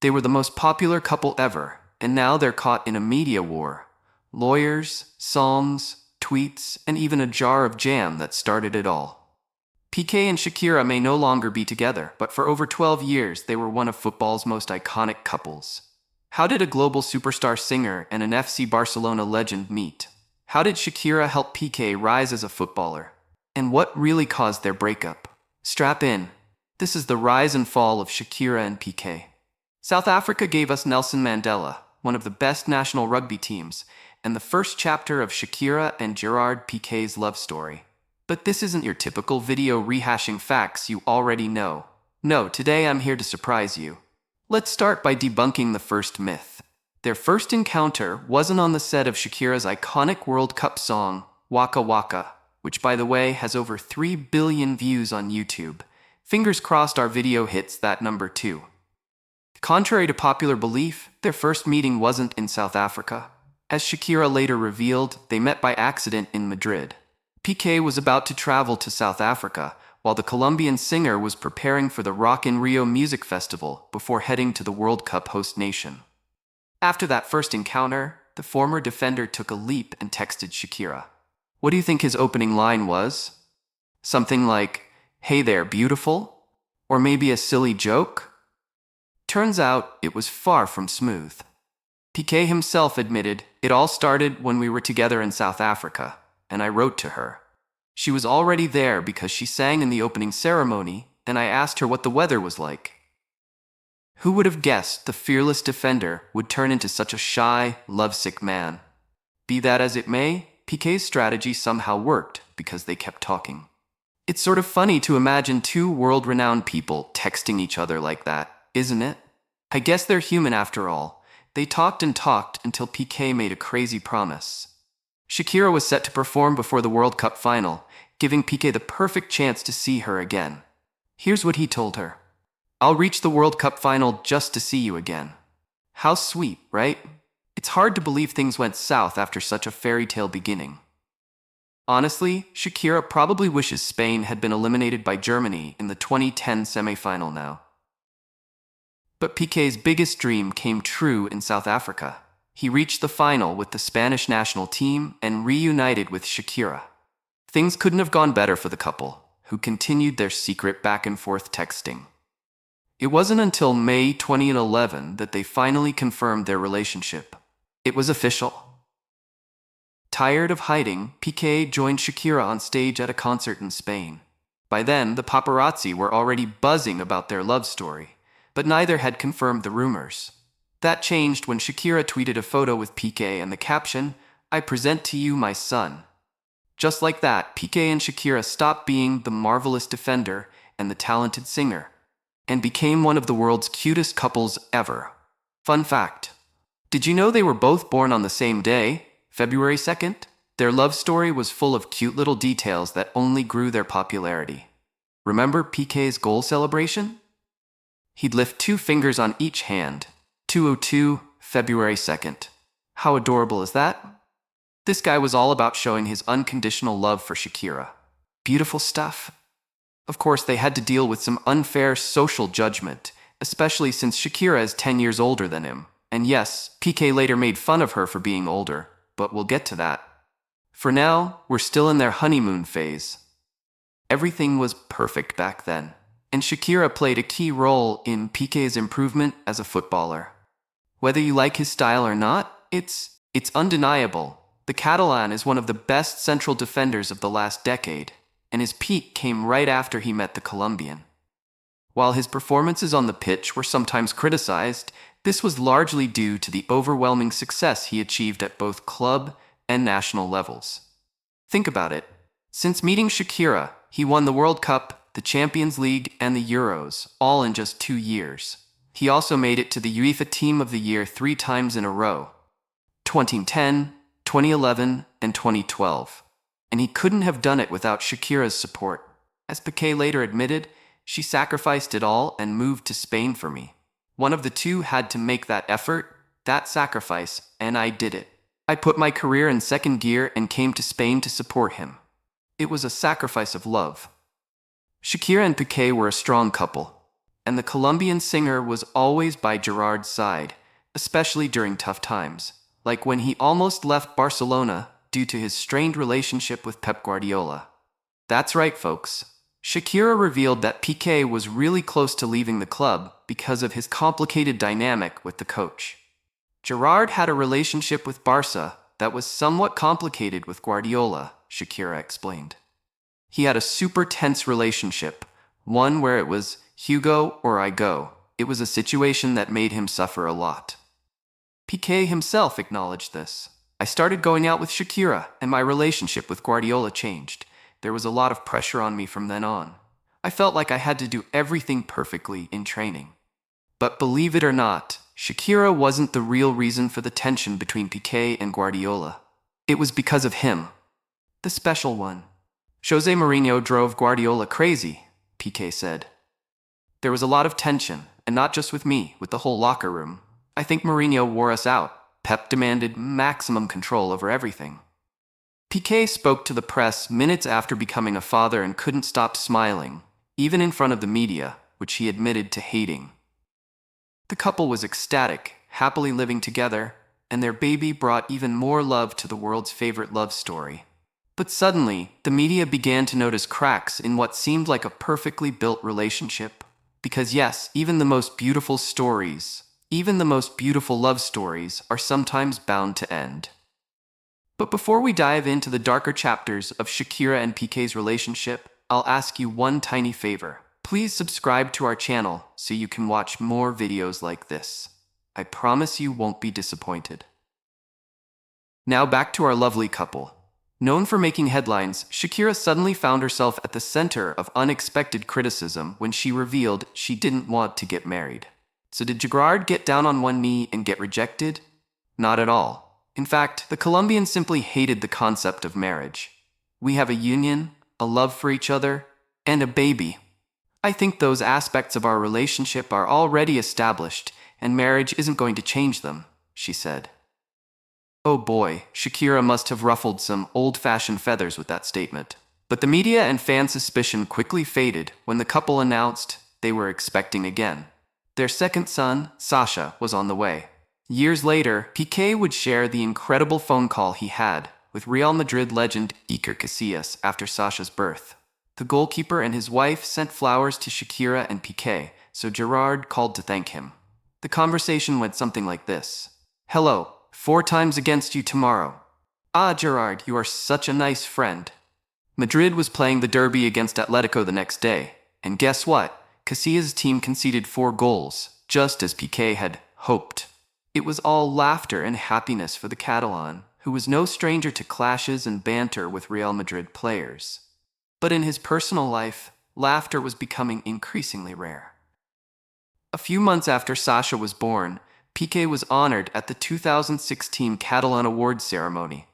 They were the most popular couple ever, and now they're caught in a media war. Lawyers, songs, tweets, and even a jar of jam that started it all. Piqué and Shakira may no longer be together, but for over 12 years they were one of football's most iconic couples. How did a global superstar singer and an FC Barcelona legend meet? How did Shakira help Piqué rise as a footballer? And what really caused their breakup? Strap in. This is the rise and fall of Shakira and Piqué. South Africa gave us Nelson Mandela, one of the best national rugby teams, and the first chapter of Shakira and Gerard Piqué's love story. But this isn't your typical video rehashing facts you already know. No, today I'm here to surprise you. Let's start by debunking the first myth. Their first encounter wasn't on the set of Shakira's iconic World Cup song, Waka Waka, which by the way has over 3 billion views on YouTube. Fingers crossed our video hits that number too. Contrary to popular belief, their first meeting wasn't in South Africa. As Shakira later revealed, they met by accident in Madrid. Piqué was about to travel to South Africa, while the Colombian singer was preparing for the Rock in Rio music festival before heading to the World Cup host nation. After that first encounter, the former defender took a leap and texted Shakira. What do you think his opening line was? Something like, "Hey there, beautiful?" Or maybe a silly joke? Turns out, it was far from smooth. Piqué himself admitted, "It all started when we were together in South Africa, and I wrote to her. She was already there because she sang in the opening ceremony, and I asked her what the weather was like." Who would have guessed the fearless defender would turn into such a shy, lovesick man? Be that as it may, Piqué's strategy somehow worked because they kept talking. It's sort of funny to imagine two world-renowned people texting each other like that, isn't it? I guess they're human after all. They talked and talked until Piqué made a crazy promise. Shakira was set to perform before the World Cup final, giving Piqué the perfect chance to see her again. Here's what he told her. "I'll reach the World Cup final just to see you again." How sweet, right? It's hard to believe things went south after such a fairy tale beginning. Honestly, Shakira probably wishes Spain had been eliminated by Germany in the 2010 semifinal now. But Piqué's biggest dream came true in South Africa. He reached the final with the Spanish national team and reunited with Shakira. Things couldn't have gone better for the couple, who continued their secret back-and-forth texting. It wasn't until May 2011 that they finally confirmed their relationship. It was official. Tired of hiding, Piqué joined Shakira on stage at a concert in Spain. By then, the paparazzi were already buzzing about their love story, but neither had confirmed the rumors. That changed when Shakira tweeted a photo with Piqué and the caption, "I present to you my son." Just like that, Piqué and Shakira stopped being the marvelous defender and the talented singer, and became one of the world's cutest couples ever. Fun fact. Did you know they were both born on the same day, February 2nd? Their love story was full of cute little details that only grew their popularity. Remember Piqué's goal celebration? He'd lift 2 fingers on each hand. 202, February 2nd. How adorable is that? This guy was all about showing his unconditional love for Shakira. Beautiful stuff. Of course, they had to deal with some unfair social judgment, especially since Shakira is 10 years older than him. And yes, Piqué later made fun of her for being older, but we'll get to that. For now, we're still in their honeymoon phase. Everything was perfect back then, and Shakira played a key role in Piqué's improvement as a footballer. Whether you like his style or not, it's undeniable. The Catalan is one of the best central defenders of the last decade, and his peak came right after he met the Colombian. While his performances on the pitch were sometimes criticized, this was largely due to the overwhelming success he achieved at both club and national levels. Think about it. Since meeting Shakira, he won the World Cup, the Champions League, and the Euros, all in just 2 years. He also made it to the UEFA Team of the Year 3 times in a row. 2010, 2011, and 2012. And he couldn't have done it without Shakira's support. As Piqué later admitted, "She sacrificed it all and moved to Spain for me. One of the two had to make that effort, that sacrifice, and I did it. I put my career in second gear and came to Spain to support him. It was a sacrifice of love." Shakira and Piqué were a strong couple. and the Colombian singer was always by Gerard's side, especially during tough times, like when he almost left Barcelona due to his strained relationship with Pep Guardiola. That's right, folks. Shakira revealed that Piqué was really close to leaving the club because of his complicated dynamic with the coach. Gerard had a relationship with Barca that was somewhat complicated with Guardiola, Shakira explained. He had a super tense relationship, one where it was Hugo or I go. It was a situation that made him suffer a lot. Piqué himself acknowledged this. I started going out with Shakira, and my relationship with Guardiola changed. There was a lot of pressure on me from then on. I felt like I had to do everything perfectly in training. But believe it or not, Shakira wasn't the real reason for the tension between Piqué and Guardiola. It was because of him. The special one. Jose Mourinho drove Guardiola crazy, Piqué said. There was a lot of tension, and not just with me, with the whole locker room. I think Mourinho wore us out. Pep demanded maximum control over everything. Piqué spoke to the press minutes after becoming a father and couldn't stop smiling, even in front of the media, which he admitted to hating. The couple was ecstatic, happily living together, and their baby brought even more love to the world's favorite love story. But suddenly, the media began to notice cracks in what seemed like a perfectly built relationship. Because yes, even the most beautiful love stories are sometimes bound to end. But before we dive into the darker chapters of Shakira and Piqué's relationship, I'll ask you one tiny favor. Please subscribe to our channel so you can watch more videos like this. I promise you won't be disappointed. Now back to our lovely couple. Known for making headlines, Shakira suddenly found herself at the center of unexpected criticism when she revealed she didn't want to get married. So did Gerard get down on one knee and get rejected? Not at all. In fact, the Colombians simply hated the concept of marriage. We have a union, a love for each other, and a baby. I think those aspects of our relationship are already established, and marriage isn't going to change them, she said. Oh boy, Shakira must have ruffled some old-fashioned feathers with that statement. But the media and fan suspicion quickly faded when the couple announced they were expecting again. Their second son, Sasha, was on the way. Years later, Piqué would share the incredible phone call he had with Real Madrid legend Iker Casillas after Sasha's birth. The goalkeeper and his wife sent flowers to Shakira and Piqué, so Gerard called to thank him. The conversation went something like this. Hello, 4 times against you tomorrow. Ah, Gerard, you are such a nice friend. Madrid was playing the derby against Atletico the next day, and guess what? Casillas' team conceded 4 goals, just as Piqué had hoped. It was all laughter and happiness for the Catalan, who was no stranger to clashes and banter with Real Madrid players. But in his personal life, laughter was becoming increasingly rare. A few months after Sasha was born, Piqué was honored at the 2016 Catalan Awards ceremony.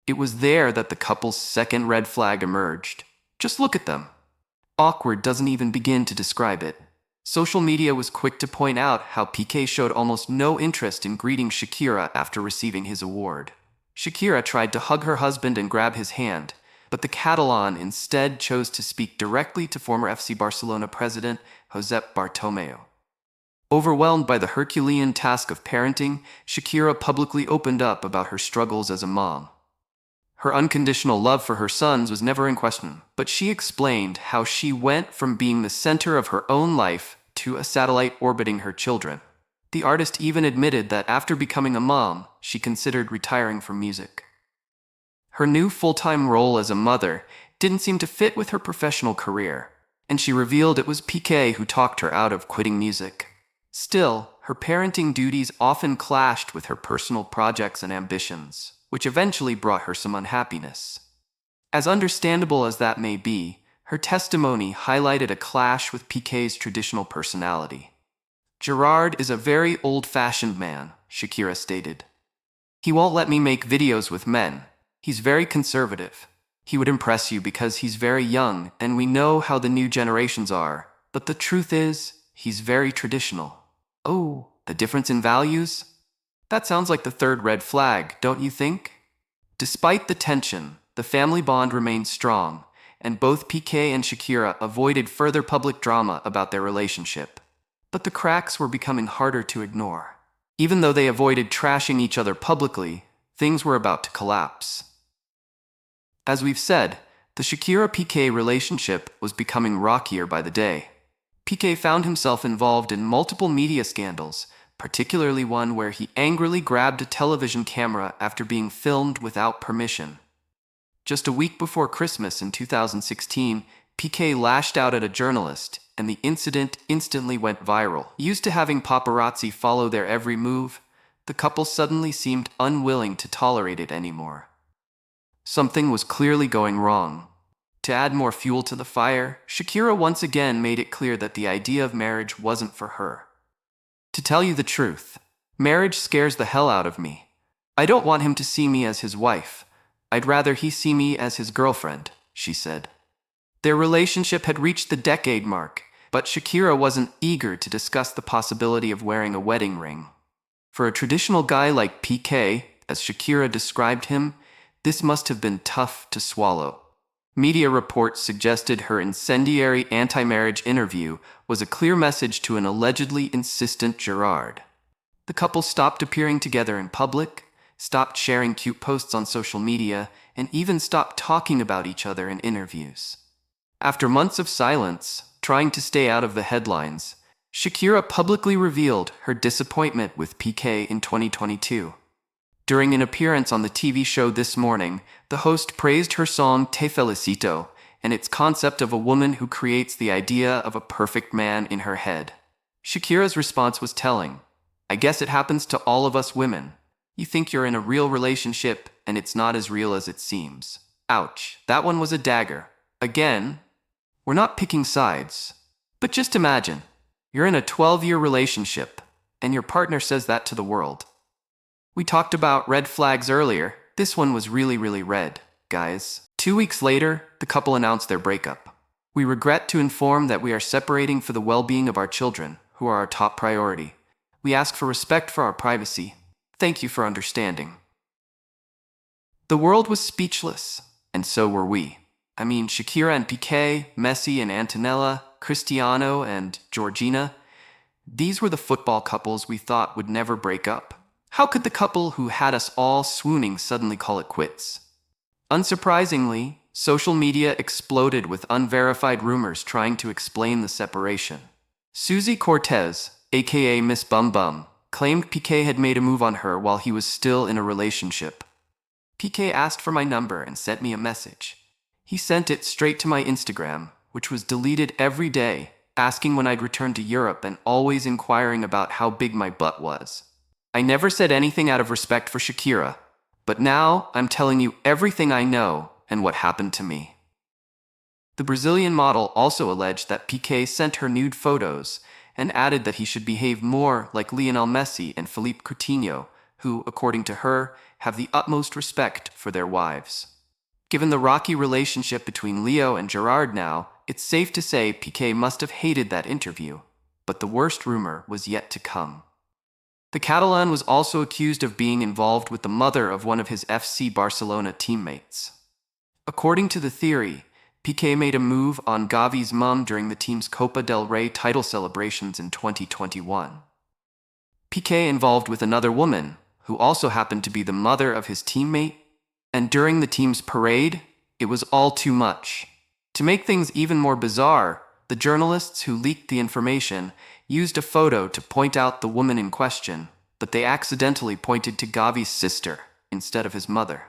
It was there that the couple's second red flag emerged. Just look at them. Awkward doesn't even begin to describe it. Social media was quick to point out how Piqué showed almost no interest in greeting Shakira after receiving his award. Shakira tried to hug her husband and grab his hand, but the Catalan instead chose to speak directly to former FC Barcelona president Josep Bartomeu. Overwhelmed by the Herculean task of parenting, Shakira publicly opened up about her struggles as a mom. Her unconditional love for her sons was never in question, but she explained how she went from being the center of her own life to a satellite orbiting her children. The artist even admitted that after becoming a mom, she considered retiring from music. Her new full-time role as a mother didn't seem to fit with her professional career, and she revealed it was Piqué who talked her out of quitting music. Still, her parenting duties often clashed with her personal projects and ambitions, which eventually brought her some unhappiness. As understandable as that may be, her testimony highlighted a clash with Piqué's traditional personality. Gerard is a very old-fashioned man, Shakira stated. He won't let me make videos with men. He's very conservative. He would impress you because he's very young, and we know how the new generations are. But the truth is, he's very traditional. Oh, the difference in values? That sounds like the third red flag, don't you think? Despite the tension, the family bond remained strong, and both Piqué and Shakira avoided further public drama about their relationship. But the cracks were becoming harder to ignore. Even though they avoided trashing each other publicly, things were about to collapse. As we've said, the Shakira-Piqué relationship was becoming rockier by the day. Piqué found himself involved in multiple media scandals, particularly one where he angrily grabbed a television camera after being filmed without permission. Just a week before Christmas in 2016, Piqué lashed out at a journalist, and the incident instantly went viral. Used to having paparazzi follow their every move, the couple suddenly seemed unwilling to tolerate it anymore. Something was clearly going wrong. To add more fuel to the fire, Shakira once again made it clear that the idea of marriage wasn't for her. To tell you the truth, marriage scares the hell out of me. I don't want him to see me as his wife. I'd rather he see me as his girlfriend, she said. Their relationship had reached the decade mark, but Shakira wasn't eager to discuss the possibility of wearing a wedding ring. For a traditional guy like Piqué, as Shakira described him, this must have been tough to swallow. Media reports suggested her incendiary anti-marriage interview was a clear message to an allegedly insistent Gerard. The couple stopped appearing together in public, stopped sharing cute posts on social media, and even stopped talking about each other in interviews. After months of silence, trying to stay out of the headlines, Shakira publicly revealed her disappointment with Piqué in 2022. During an appearance on the TV show This Morning, the host praised her song Te Felicito and its concept of a woman who creates the idea of a perfect man in her head. Shakira's response was telling. I guess it happens to all of us women. You think you're in a real relationship, and it's not as real as it seems. Ouch, that one was a dagger. Again, we're not picking sides. But just imagine, you're in a 12-year relationship, and your partner says that to the world. We talked about red flags earlier. This one was really, really red, guys. 2 weeks later, the couple announced their breakup. We regret to inform that we are separating for the well-being of our children, who are our top priority. We ask for respect for our privacy. Thank you for understanding. The world was speechless, and so were we. I mean, Shakira and Piqué, Messi and Antonella, Cristiano and Georgina. These were the football couples we thought would never break up. How could the couple who had us all swooning suddenly call it quits? Unsurprisingly, social media exploded with unverified rumors trying to explain the separation. Susie Cortez, aka Miss Bum Bum, claimed Piqué had made a move on her while he was still in a relationship. Piqué asked for my number and sent me a message. He sent it straight to my Instagram, which was deleted every day, asking when I'd return to Europe and always inquiring about how big my butt was. I never said anything out of respect for Shakira, but now I'm telling you everything I know and what happened to me. The Brazilian model also alleged that Piqué sent her nude photos and added that he should behave more like Lionel Messi and Philippe Coutinho, who, according to her, have the utmost respect for their wives. Given the rocky relationship between Leo and Gerard now, it's safe to say Piqué must have hated that interview, but the worst rumor was yet to come. The Catalan was also accused of being involved with the mother of one of his FC Barcelona teammates. According to the theory, Piqué made a move on Gavi's mum during the team's Copa del Rey title celebrations in 2021. Piqué involved with another woman, who also happened to be the mother of his teammate, and during the team's parade, it was all too much. To make things even more bizarre, the journalists who leaked the information used a photo to point out the woman in question, but they accidentally pointed to Gavi's sister instead of his mother.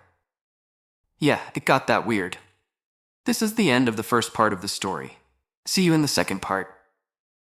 Yeah, it got that weird. This is the end of the first part of the story. See you in the second part.